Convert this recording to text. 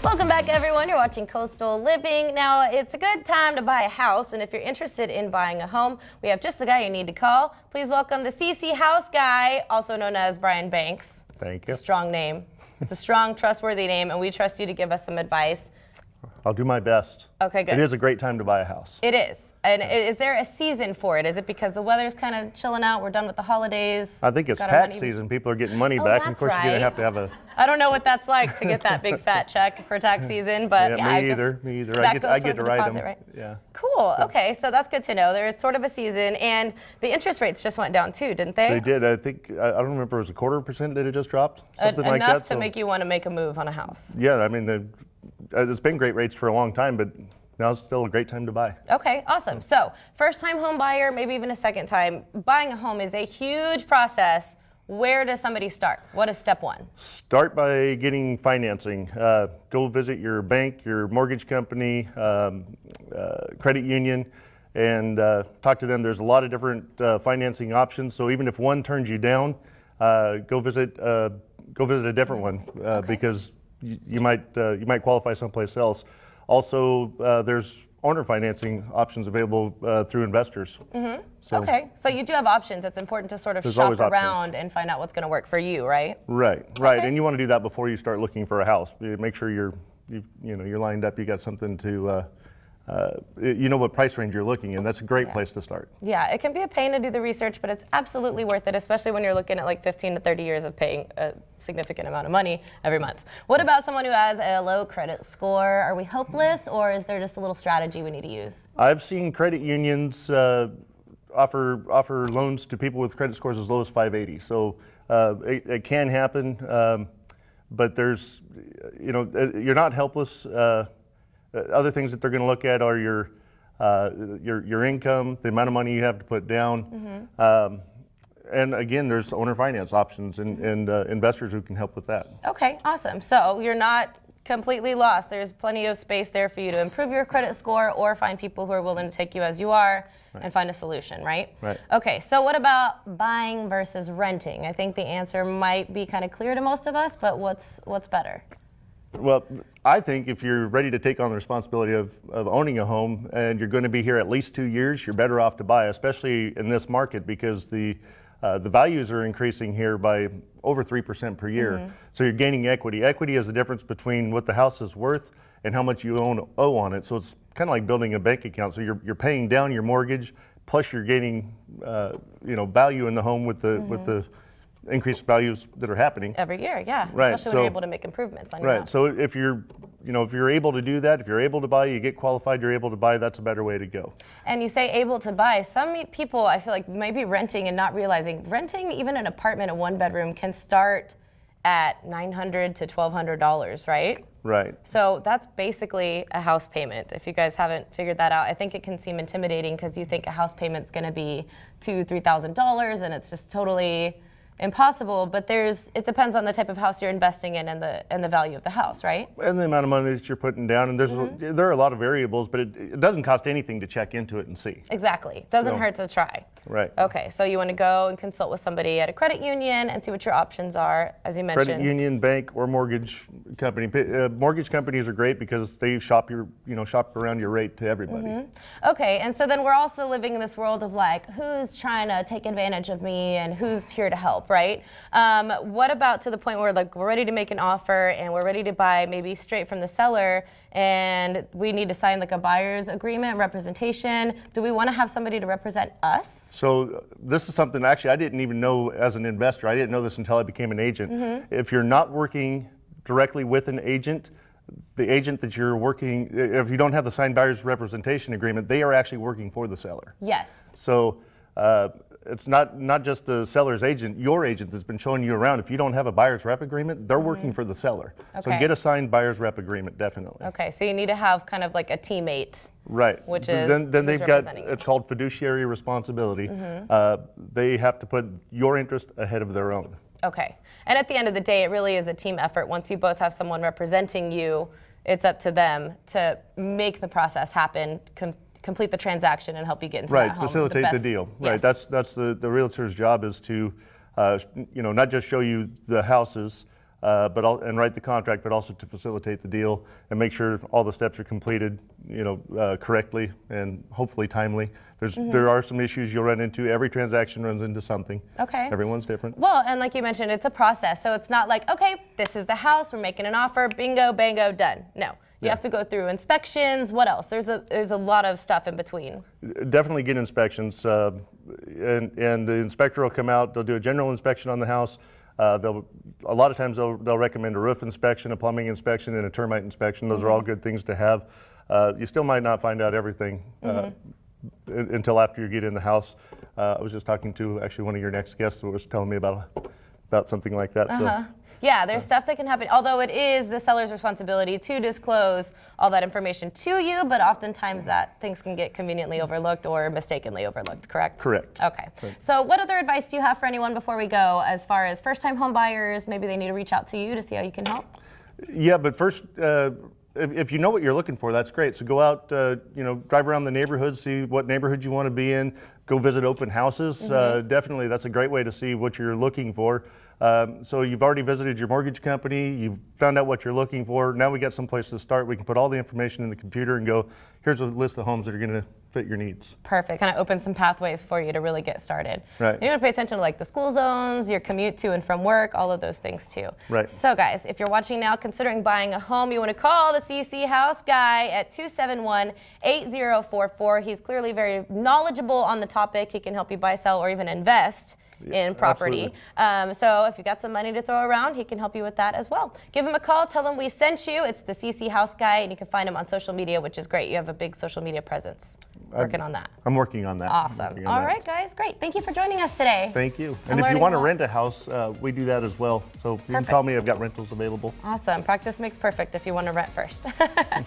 Welcome back, everyone. You're watching Coastal Living. Now, it's a good time to buy a house, and if you're interested in buying a home, we have just the guy you need to call. Please welcome the CC House Guy, also known as Brian Banks. Thank you. It's a strong name. It's a strong, trustworthy name, and we trust you to give us some advice. I'll do my best. Okay, good. It is a great time to buy a house. It is. And is there a season for it? Is it because the weather's kind of chilling out? We're done with the holidays. I think it's got tax season. People are getting money back, and of course you're going to have a. I don't know what that's like to get that big fat check for tax season, but yeah, me either. I get to write them. Right? Yeah. Cool. Okay, so that's good to know. There is sort of a season, and the interest rates just went down too, didn't they? They did. I think I don't remember. It was 1/4% that it just dropped. Something like that. Enough to make you want to make a move on a house. Yeah, I mean, it's been great rates for a long time, but now it's still a great time to buy. Okay, awesome. So, first-time home buyer, maybe even a second time, buying a home is a huge process. Where does somebody start? What is step one? Start by getting financing. Go visit your bank, your mortgage company, credit union, and talk to them. There's a lot of different financing options. So even if one turns you down, go visit a different one because you might qualify someplace else. Also, there's owner financing options available through investors. Mm-hmm. Okay, so you do have options. It's important to sort of shop around and find out what's going to work for you, right? Right, okay. And you want to do that before you start looking for a house. Make sure you're lined up. You got something to. You know what price range you're looking in. That's a great place to start. Yeah, it can be a pain to do the research, but it's absolutely worth it, especially when you're looking at like 15 to 30 years of paying a significant amount of money every month. What about someone who has a low credit score? Are we hopeless, or is there just a little strategy we need to use? I've seen credit unions offer loans to people with credit scores as low as 580. So it can happen, but there's, you're not helpless. Other things that they're going to look at are your income, the amount of money you have to put down, and again, there's owner finance options and investors who can help with that. Okay, awesome. So you're not completely lost. There's plenty of space there for you to improve your credit score or find people who are willing to take you as you are and find a solution, right? Right. Okay, so what about buying versus renting? I think the answer might be kind of clear to most of us, but what's better? Well, I think if you're ready to take on the responsibility of owning a home and you're going to be here at least 2 years, you're better off to buy, especially in this market because the values are increasing here by over 3% per year. Mm-hmm. So you're gaining equity. Equity is the difference between what the house is worth and how much you owe on it. So it's kind of like building a bank account. So you're paying down your mortgage, plus you're gaining value in the home with the increased values that are happening every year, yeah. Right. Especially when you're able to make improvements on your house. So if you're able to do that, if you're able to buy, you get qualified, you're able to buy, that's a better way to go. And you say able to buy. Some people, I feel like, maybe renting and not realizing renting even an apartment, a one bedroom, can start at $900 to $1,200, right? Right. So that's basically a house payment. If you guys haven't figured that out, I think it can seem intimidating because you think a house payment's going to be $2,000, $3,000, and it's just totally impossible, but it depends on the type of house you're investing in and the value of the house, right? And the amount of money that you're putting down, and there are a lot of variables, but it doesn't cost anything to check into it and see. Exactly. Doesn't hurt to try. Right. Okay, so you want to go and consult with somebody at a credit union and see what your options are, as you mentioned. Credit union, bank, or mortgage company. Mortgage companies are great because they shop around your rate to everybody. Mm-hmm. Okay, and so then we're also living in this world of like, who's trying to take advantage of me and who's here to help, right? What about to the point where like we're ready to make an offer and we're ready to buy maybe straight from the seller and we need to sign like a buyer's agreement, representation? Do we want to have somebody to represent us? So this is something actually I didn't even know as an investor. I didn't know this until I became an agent. Mm-hmm. If you're not working directly with an agent, the agent that you're working, if you don't have the signed buyer's representation agreement, they are actually working for the seller. Yes. So it's not just the seller's agent, your agent that's been showing you around. If you don't have a buyer's rep agreement, they're working for the seller. Okay. So get a signed buyer's rep agreement, definitely. Okay, so you need to have kind of like a teammate. Right. Which is then they've got, it's called fiduciary responsibility. Mm-hmm. They have to put your interest ahead of their own. Okay. And at the end of the day, it really is a team effort. Once you both have someone representing you, it's up to them to make the process happen, complete the transaction, and help you get into that home. Right, facilitate the deal. Yes. Right, that's the realtor's job is to, not just show you the houses, and write the contract, but also to facilitate the deal and make sure all the steps are completed, correctly and hopefully timely. There are some issues you'll run into. Every transaction runs into something. Okay. Everyone's different. Well, and like you mentioned, it's a process. So it's not like, okay, this is the house, we're making an offer, bingo, bango, done. No. You have to go through inspections. What else? There's a lot of stuff in between. Definitely get inspections, and the inspector will come out. They'll do a general inspection on the house. A lot of times they'll recommend a roof inspection, a plumbing inspection, and a termite inspection. Those are all good things to have. You still might not find out everything until after you get in the house. I was just talking to actually one of your next guests who was telling me about something like that. So. Yeah, there's stuff that can happen, although it is the seller's responsibility to disclose all that information to you, but oftentimes that things can get conveniently overlooked or mistakenly overlooked, correct? Correct. Okay. So what other advice do you have for anyone before we go as far as first-time home buyers? Maybe they need to reach out to you to see how you can help? Yeah, but first, if you know what you're looking for, that's great. So go out, drive around the neighborhood, see what neighborhood you want to be in, go visit open houses. Definitely, that's a great way to see what you're looking for. So you've already visited your mortgage company, you've found out what you're looking for. Now we got some place to start. We can put all the information in the computer and go, here's a list of homes that are going to fit your needs. Perfect. Kind of open some pathways for you to really get started. Right. You want to pay attention to like the school zones, your commute to and from work, all of those things too. Right. So guys, if you're watching now considering buying a home, you want to call the CC House guy at 271-8044. He's clearly very knowledgeable on the topic. He can help you buy, sell, or even invest in property. So if you got some money to throw around, he can help you with that as well. Give him a call, tell him we sent you. It's the CC House Guy, and you can find him on social media, which is great. You have a big social media presence. Working on that. I'm working on that. Awesome. All right, guys, great. Thank you for joining us today. Thank you. And if you want to rent a house, we do that as well. So you can call me. I've got rentals available. Awesome. Practice makes perfect if you want to rent first. All right.